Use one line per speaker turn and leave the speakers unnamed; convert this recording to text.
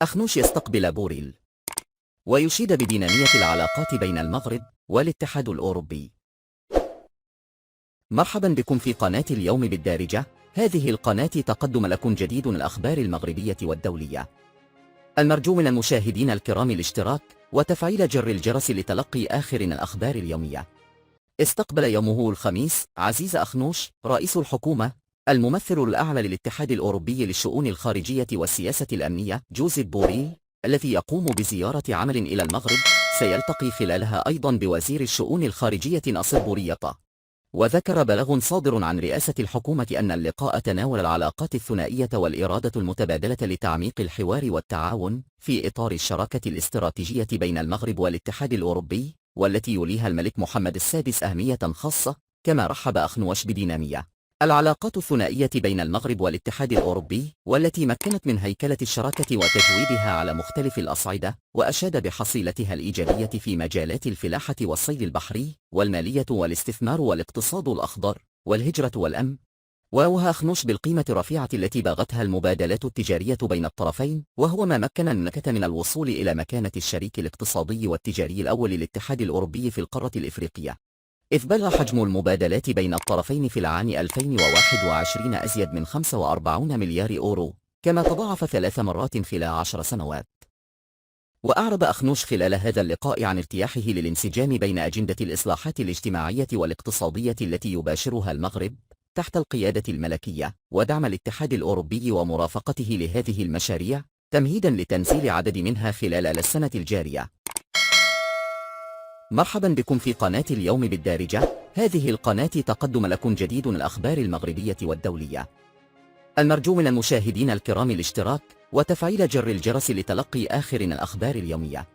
أخنوش يستقبل بوريل ويشيد بدينامية العلاقات بين المغرب والاتحاد الأوروبي. مرحبا بكم في قناة اليوم بالدارجة. هذه القناة تقدم لكم جديد الأخبار المغربية والدولية. المرجو من المشاهدين الكرام الاشتراك وتفعيل جر الجرس لتلقي آخر الأخبار اليومية. استقبل يومه الخميس عزيز أخنوش رئيس الحكومة الممثل الأعلى للاتحاد الأوروبي للشؤون الخارجية والسياسة الأمنية جوزيب بوريل، الذي يقوم بزيارة عمل إلى المغرب سيلتقي خلالها أيضا بوزير الشؤون الخارجية ناصر بوريطة. وذكر بلاغ صادر عن رئاسة الحكومة أن اللقاء تناول العلاقات الثنائية والإرادة المتبادلة لتعميق الحوار والتعاون في إطار الشراكة الاستراتيجية بين المغرب والاتحاد الأوروبي، والتي يوليها الملك محمد السادس أهمية خاصة. كما رحب أخنوش بدينامية العلاقات الثنائية بين المغرب والاتحاد الأوروبي، والتي مكنت من هيكلة الشراكة وتجويدها على مختلف الأصعدة، وأشاد بحصيلتها الإيجابية في مجالات الفلاحة والصيد البحري والمالية والاستثمار والاقتصاد الأخضر والهجرة والأمن. وأوهى أخنوش بالقيمة الرفيعة التي باغتها المبادلات التجارية بين الطرفين، وهو ما مكن المملكة من الوصول إلى مكانة الشريك الاقتصادي والتجاري الأول للاتحاد الأوروبي في القارة الإفريقية، إذ بلغ حجم المبادلات بين الطرفين في العام 2021 أزيد من 45 مليار يورو، كما تضاعف 3 مرات خلال 10 سنوات. وأعرب أخنوش خلال هذا اللقاء عن ارتياحه للانسجام بين أجندة الإصلاحات الاجتماعية والاقتصادية التي يباشرها المغرب تحت القيادة الملكية، ودعم الاتحاد الأوروبي ومرافقته لهذه المشاريع تمهيدا لتنزيل عدد منها خلال السنة الجارية. مرحبا بكم في قناة اليوم بالدارجة. هذه القناة تقدم لكم جديد الأخبار المغربية والدولية. المرجو من المشاهدين الكرام الاشتراك وتفعيل جر الجرس لتلقي آخر الأخبار اليومية.